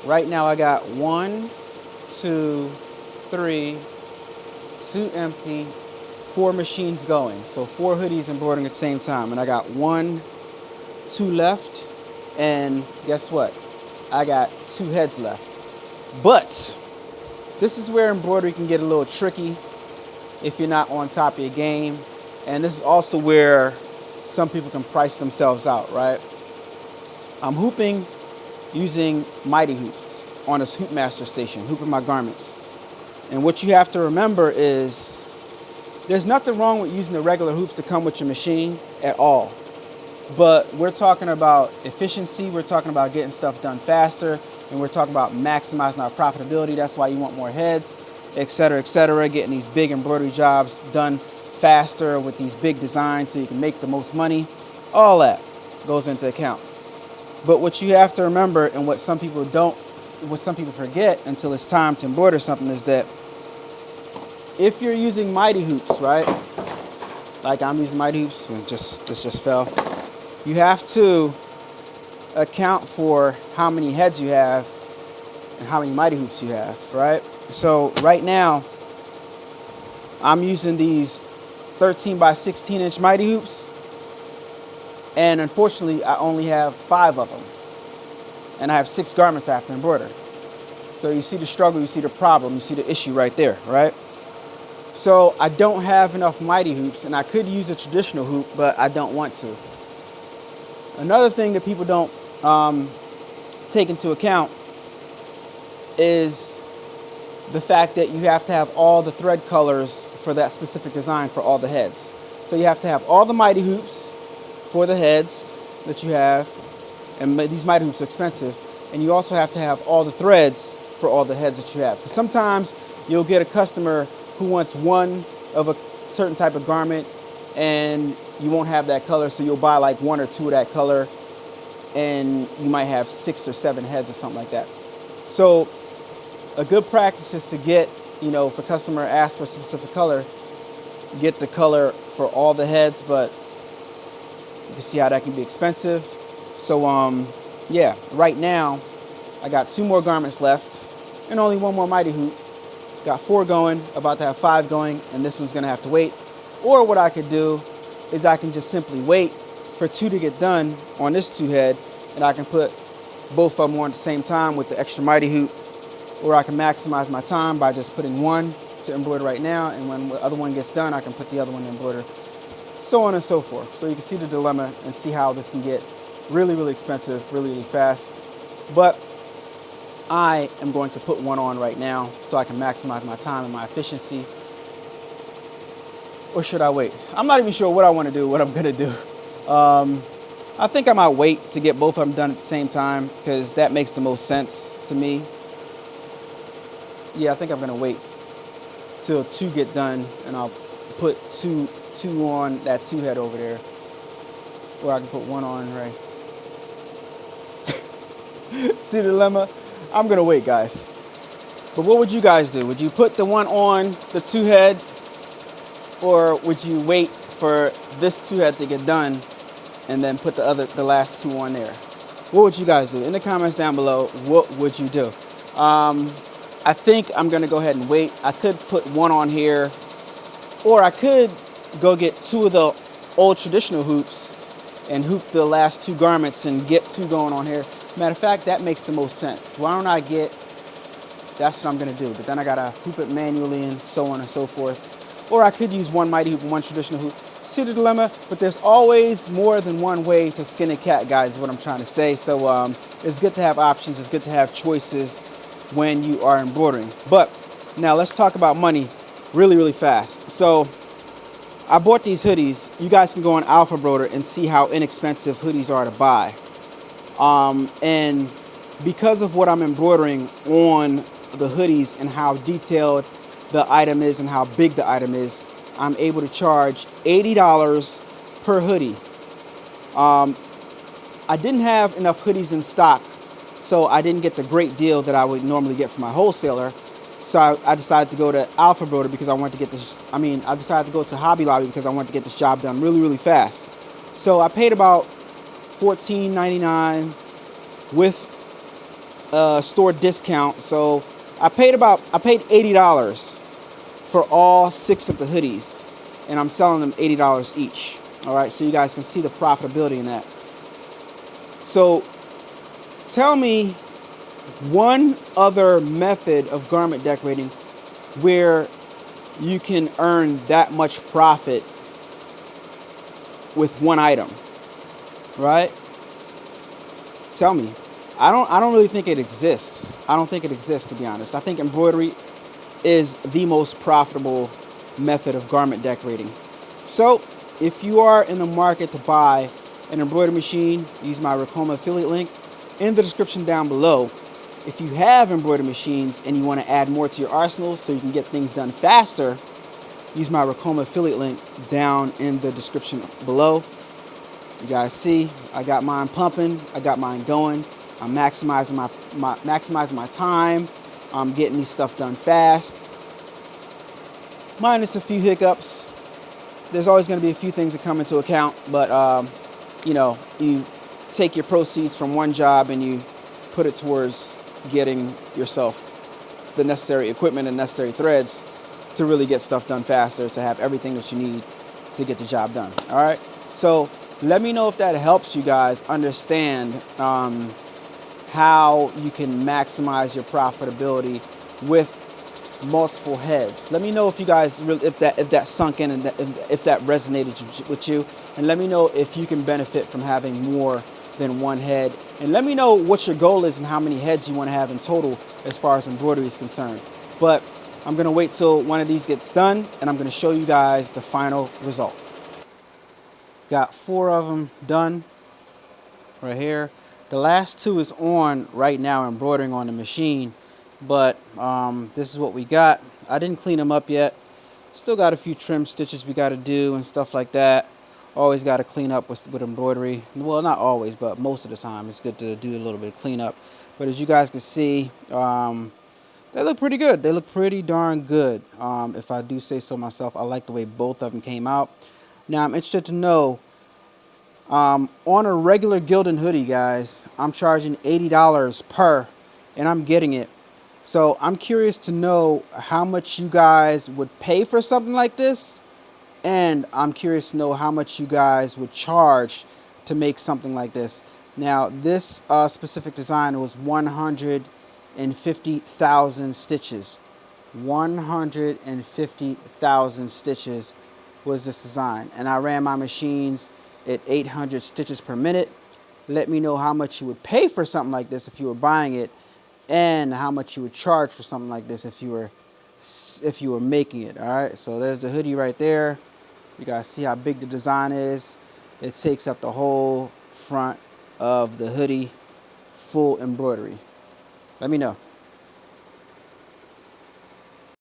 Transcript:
Right now I got 1, 2, 3, 2 empty, 4 machines going. So 4 hoodies embroidering at the same time. And I got 1, 2 left. And guess what? I got 2 heads left. But this is where embroidery can get a little tricky if you're not on top of your game. And this is also where some people can price themselves out, right? I'm hooping using Mighty Hoops on this Hoop Master station, hooping my garments. And what you have to remember is there's nothing wrong with using the regular hoops to come with your machine at all. But we're talking about efficiency, we're talking about getting stuff done faster, and we're talking about maximizing our profitability. That's why you want more heads, et cetera, getting these big embroidery jobs done faster with these big designs so you can make the most money. All that goes into account. But what you have to remember, and what some people forget until it's time to embroider something, is that if you're using Mighty Hoops, right? Like I'm using Mighty Hoops, and this just fell. You have to account for how many heads you have and how many Mighty Hoops you have, right? So right now, I'm using these 13 by 16 inch Mighty Hoops. And unfortunately, I only have 5 of them. And I have 6 garments I have to embroider. So you see the struggle, you see the problem, you see the issue right there, right? So I don't have enough Mighty Hoops, and I could use a traditional hoop, but I don't want to. Another thing that people don't take into account is the fact that you have to have all the thread colors for that specific design for all the heads. So you have to have all the Mighty Hoops for the heads that you have, and these Mighty Hoops are expensive, and you also have to have all the threads for all the heads that you have. Because sometimes you'll get a customer who wants one of a certain type of garment and you won't have that color, so you'll buy like 1 or 2 of that color, and you might have 6 or 7 heads or something like that. So a good practice is to get, if a customer asks for a specific color, get the color for all the heads, but you can see how that can be expensive. So yeah, right now I got 2 more garments left and only 1 more Mighty Hoop. Got 4 going, about to have 5 going, and this one's gonna have to wait. Or what I could do is I can just simply wait for 2 to get done on this 2 head, and I can put both of them on at the same time with the extra Mighty Hoop. Or I can maximize my time by just putting 1 to embroider right now, and when the other one gets done, I can put the other one to embroider, so on and so forth. So you can see the dilemma and see how this can get really, really expensive, really, really fast. But I am going to put 1 on right now so I can maximize my time and my efficiency. Or should I wait? I'm not even sure what I want to do, what I'm gonna do. I think I might wait to get both of them done at the same time, because that makes the most sense to me. Yeah, I think I'm gonna wait till 2 get done, and I'll put two on that 2 head over there. Or I can put 1 on right. See the dilemma? I'm gonna wait, guys. But what would you guys do? Would you put the 1 on the 2 head, or would you wait for this 2 head to get done and then put the last 2 on there? What would you guys do? In the comments down below, what would you do? I think I'm gonna go ahead and wait. I could put 1 on here, or I could go get 2 of the old traditional hoops and hoop the last 2 garments and get 2 going on here. Matter of fact, that makes the most sense. Why don't I that's what I'm gonna do, but then I gotta hoop it manually and so on and so forth. Or I could use 1 Mighty Hoop and 1 traditional hoop. See the dilemma? But there's always more than one way to skin a cat, guys, is what I'm trying to say. So it's good to have options, it's good to have choices when you are embroidering. But now let's talk about money really, really fast. So I bought these hoodies. You guys can go on Alpha Broder and see how inexpensive hoodies are to buy. And because of what I'm embroidering on the hoodies and how detailed the item is and how big the item is, I'm able to charge $80 per hoodie. I didn't have enough hoodies in stock, so I didn't get the great deal that I would normally get from my wholesaler. So I decided to go to Alpha Broder because I wanted to get this, I decided to go to Hobby Lobby because I wanted to get this job done really, really fast. So I paid about $14.99 with store discount. So I paid $80 for all 6 of the hoodies, and I'm selling them $80 each. All right, so you guys can see the profitability in that. So tell me one other method of garment decorating where you can earn that much profit with one item, right? Tell me. I don't really think it exists. I don't think it exists, to be honest. I think embroidery is the most profitable method of garment decorating. So if you are in the market to buy an embroidery machine, use my Ricoma affiliate link in the description down below. If you have embroidery machines and you want to add more to your arsenal so you can get things done faster, use my Ricoma affiliate link down in the description below. You guys see, I got mine pumping, I got mine going. I'm maximizing my time. I'm getting these stuff done fast. Minus a few hiccups. There's always going to be a few things that come into account, but you know, you take your proceeds from one job and you put it towards getting yourself the necessary equipment and necessary threads to really get stuff done faster, to have everything that you need to get the job done. All right, so let me know if that helps you guys understand how you can maximize your profitability with multiple heads. Let me know if you guys if that sunk in and if that resonated with you, and let me know if you can benefit from having more than one head, and let me know what your goal is and how many heads you want to have in total as far as embroidery is concerned. But I'm gonna wait till one of these gets done and I'm gonna show you guys the final result. Got 4 of them done right here. The last 2 is on right now, embroidering on the machine, but this is what we got. I didn't clean them up yet. Still got a few trim stitches we got to do and stuff like that. Always got to clean up with embroidery. Well, not always, but most of the time it's good to do a little bit of cleanup. But as you guys can see, they look pretty good. They look pretty darn good. If I do say so myself, I like the way both of them came out. Now I'm interested to know, on a regular Gildan hoodie, guys, I'm charging $80 per, and I'm getting it. So I'm curious to know how much you guys would pay for something like this, and I'm curious to know how much you guys would charge to make something like this. Now, this specific design was 150,000 stitches. 150,000 stitches was this design, and I ran my machines at 800 stitches per minute. Let me know how much you would pay for something like this if you were buying it, and how much you would charge for something like this if you were making it. All right, so there's the hoodie right there. You guys see how big the design is. It takes up the whole front of the hoodie, full embroidery. Let me know.